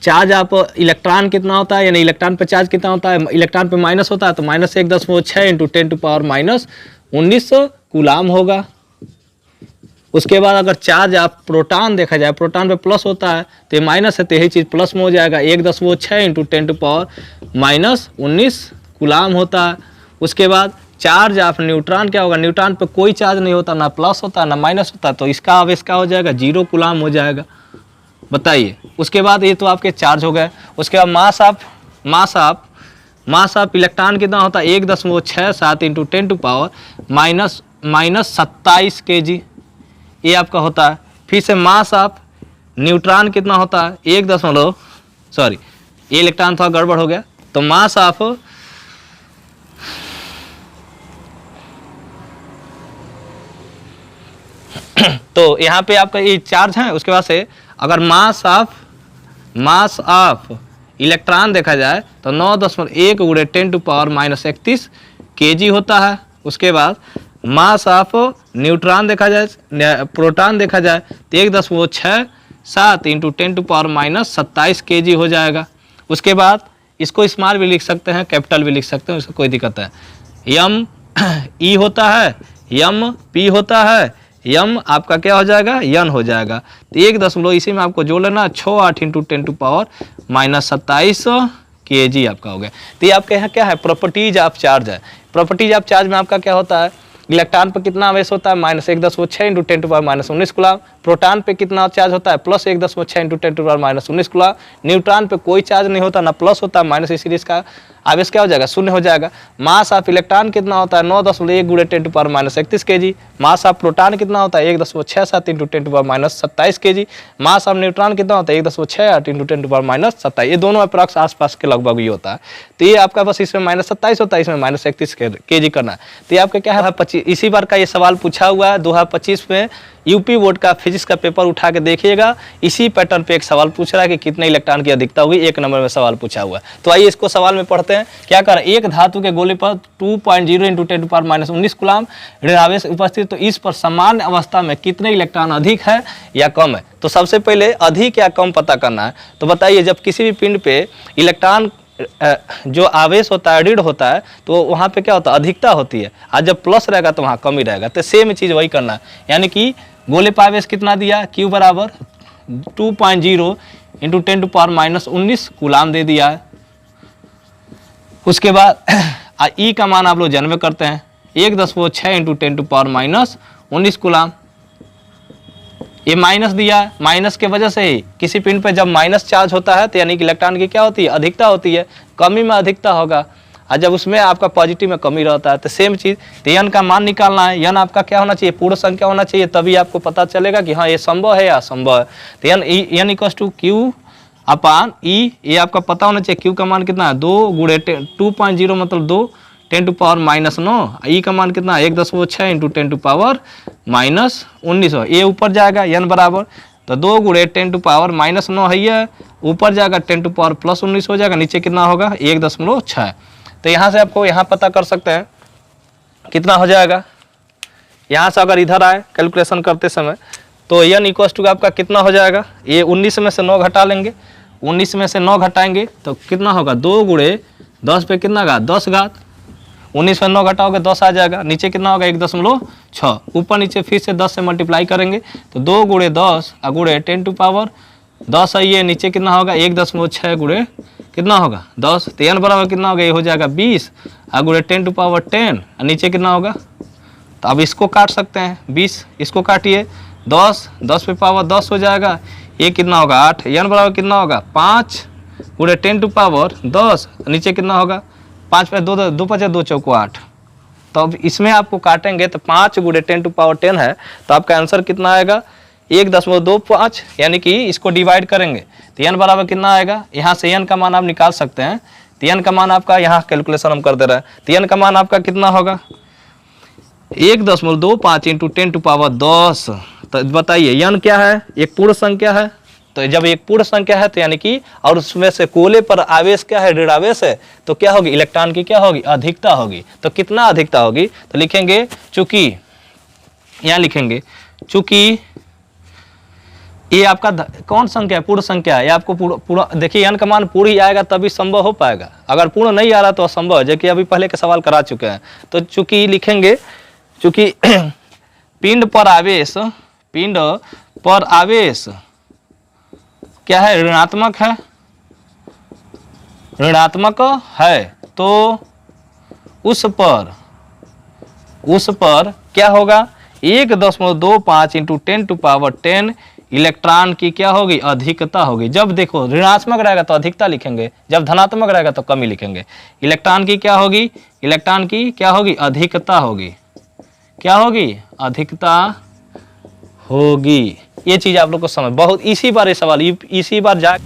चार्ज आप इलेक्ट्रॉन कितना होता है, यानी इलेक्ट्रॉन पे चार्ज कितना होता है, इलेक्ट्रॉन पे माइनस होता है तो -1.6 इंटू 10⁻⁻19 कूलाम होगा। उसके बाद अगर चार्ज आप प्रोटॉन देखा जाए, प्रोटॉन पे प्लस होता है तो ये माइनस है, तो यही चीज़ प्लस में हो जाएगा, 1.6 इंटू 10⁻⁻19 कूलाम होता है। उसके बाद चार्ज आप न्यूट्रॉन क्या होगा, न्यूट्रॉन पे कोई चार्ज नहीं होता, ना प्लस होता है ना माइनस होता है, तो इसका आवेश क्या हो जाएगा, 0 कूलाम हो जाएगा। बताइए, उसके बाद ये तो आपके चार्ज हो गए। उसके बाद मास ऑफ इलेक्ट्रॉन कितना होता है, 1.67 इंटू 10⁻⁻27 kg, ये आपका होता है। फिर से मास ऑफ न्यूट्रॉन कितना होता है, ये इलेक्ट्रॉन थोड़ा गड़बड़ हो गया, तो मास ऑफ तो यहाँ पे आपका ये चार्ज है। उसके बाद से अगर मास ऑफ इलेक्ट्रॉन देखा जाए तो 9.1 × 10⁻⁻31 kg होता है। उसके बाद मास ऑफ न्यूट्रॉन देखा जाए, प्रोटॉन देखा जाए तो 1.67 इंटू 10⁻⁻27 kg हो जाएगा। उसके बाद इसको स्मॉल भी लिख सकते हैं, कैपिटल भी लिख सकते हैं, उसको कोई दिक्कत है। यम ई होता है, यम पी होता है, यम आपका क्या हो जाएगा, यन हो जाएगा। तो 1 इसी में आपको जो लेना 68 इंटू 10⁻⁻27 kg आपका हो गया। तो ये आपके यहाँ क्या है, प्रॉपर्टीज ऑफ चार्ज है। प्रॉपर्टीज ऑफ चार्ज में आपका क्या होता है, इलेक्ट्रॉन पे कितना आवेश होता है, -1.6 इंटू 10⁻⁻19 कूलाम। प्रोटॉन पे कितना चार्ज होता है, +1.6 इंटू 10⁻⁻19 कूलाम। न्यूट्रॉन पे कोई चार्ज नहीं होता, ना प्लस होता है माइनस, इसीलिए इसका आवेश क्या हो जाएगा, 0 हो जाएगा। मास ऑफ इलेक्ट्रॉन कितना होता है, 9.1 × 10⁻⁻31 kg। मास ऑफ प्रोटॉन कितना होता है, 1.67 into 10⁻⁻27 kg। Mass of neutron कितना होता है, 1.68 इंटू 10⁻⁻27। ये दोनों अप्रॉक्स आसपास के लगभग ये होता है। तो ये आपका बस इसमें -27 होता है, इसमें -31 kg करना है। तो ये आपका क्या है, 25 इसी बार का ये सवाल पूछा हुआ है 2025 में। यूपी बोर्ड का फिजिक्स का पेपर उठा के देखिएगा, इसी पैटर्न पे एक सवाल पूछ रहा है कि कितने इलेक्ट्रॉन की अधिकता होगी, 1 नंबर में सवाल पूछा हुआ है। तो आइए इसको सवाल में पढ़ते हैं। क्या कर, एक धातु के गोले पर 2.0 इंटू 10⁻⁻19 कूलाम ऋणावेश उपस्थित, तो इस पर समान अवस्था में कितने इलेक्ट्रॉन अधिक है या कम है। तो सबसे पहले अधिक या कम पता करना है। तो बताइए, जब किसी भी पिंड पे इलेक्ट्रॉन जो आवेश होता है, ऋण होता है, तो वहाँ पे क्या होता है, अधिकता होती है, और जब प्लस रहेगा तो वहाँ कम ही रहेगा। तो सेम चीज़ वही करना है, यानी कि गोले पर आवेश कितना दिया, Q बराबर 2.0 इंटू 10⁻⁻19 कूलाम दे दिया है। उसके बाद E का मान आप लोग जन्म करते हैं, 1.6 इंटू 10⁻⁻19 कूलाम। ये माइनस दिया है, माइनस के वजह से ही किसी पिंड पे जब माइनस चार्ज होता है तो यानी कि इलेक्ट्रॉन की क्या होती है, अधिकता होती है, कमी में अधिकता होगा, और जब उसमें आपका पॉजिटिव में कमी रहता है। तो सेम चीज़, तो यन का मान निकालना है। यन आपका क्या होना चाहिए, पूर्ण संख्या होना चाहिए, तभी आपको पता चलेगा कि हाँ ये संभव है या असंभव है। तो N equals to Q upon E, ये आपका पता होना चाहिए। Q का मान कितना है, 2 × 2.0 मतलब 2 10⁻⁹। E का मान कितना है, 1.6 इंटू 10⁻⁻19। ये ऊपर जाएगा n बराबर, तो 2 × 10⁻⁻9 है, ये ऊपर जाएगा 10⁻+19 हो जाएगा, नीचे कितना होगा 1.6। तो यहाँ से आपको यहाँ पता कर सकते हैं कितना हो जाएगा। यहाँ से अगर इधर आए कैलकुलेशन करते समय तो n इक्वल्स टू आपका कितना हो जाएगा, ये 19 में से 9 घटा लेंगे, 19 में से 9 घटाएंगे तो कितना होगा, 2 × 10 पे कितना का 10 घात, 19 में 9 घटाओगे 10 आ जाएगा, नीचे कितना होगा 1.6, ऊपर नीचे फिर से 10 से मल्टीप्लाई करेंगे तो 2 × 10 × 10⁻10 है, ये नीचे कितना होगा 1.6 × कितना होगा 10, तो n बराबर कितना होगा, ये हो जाएगा 20 × 10⁻10, नीचे कितना होगा। तो अब इसको काट सकते हैं, 20 इसको काटिए, 10 पे पावर 10 हो जाएगा, ये कितना होगा 8, n बराबर कितना होगा 5 गुणे 10 टू पावर 10, नीचे कितना होगा 5 पे 2 2 5 2 चौको 8। तो अब इसमें आपको काटेंगे तो 5 गुणे 10 टू पावर 10 है, तो आपका आंसर कितना आएगा 1.25, यानी कि इसको डिवाइड करेंगे तो n बराबर कितना आएगा, यहाँ से n का मान आप निकाल सकते हैं। तो n का मान आपका, यहाँ कैलकुलेशन हम कर दे रहे हैं, तो n का मान आपका कितना होगा 1.25 इंटू 10 टू पावर 10। तो बताइए n क्या है, एक पूर्ण संख्या है। तो जब एक पूर्ण संख्या है तो यानी कि, और उसमें से गोले पर आवेश क्या है, ऋणावेश है, तो क्या होगी इलेक्ट्रॉन की क्या होगी अधिकता होगी। तो कितना अधिकता होगी, तो लिखेंगे चूंकि, यहाँ लिखेंगे चूंकि ये आपका कौन संख्या है, पूर्ण संख्या है, ये आपको पूर्ण देखिए n का मान पूर्ण ही आएगा तभी संभव हो पाएगा, अगर पूर्ण नहीं आ रहा तो असंभव है, जो कि अभी पहले के सवाल करा चुके हैं। तो चूंकि लिखेंगे चूंकि पिंड पर आवेश क्या है, ऋणात्मक है, तो उस पर क्या होगा 1.25 इंटू 10 टू पावर 10 इलेक्ट्रॉन की क्या होगी अधिकता होगी। जब देखो ऋणात्मक रहेगा तो अधिकता लिखेंगे, जब धनात्मक रहेगा तो कमी लिखेंगे। इलेक्ट्रॉन की क्या होगी, इलेक्ट्रॉन की क्या होगी अधिकता होगी, क्या होगी अधिकता होगी। ये चीज आप लोग को समझ, बहुत इसी बार ये सवाल इसी बार जा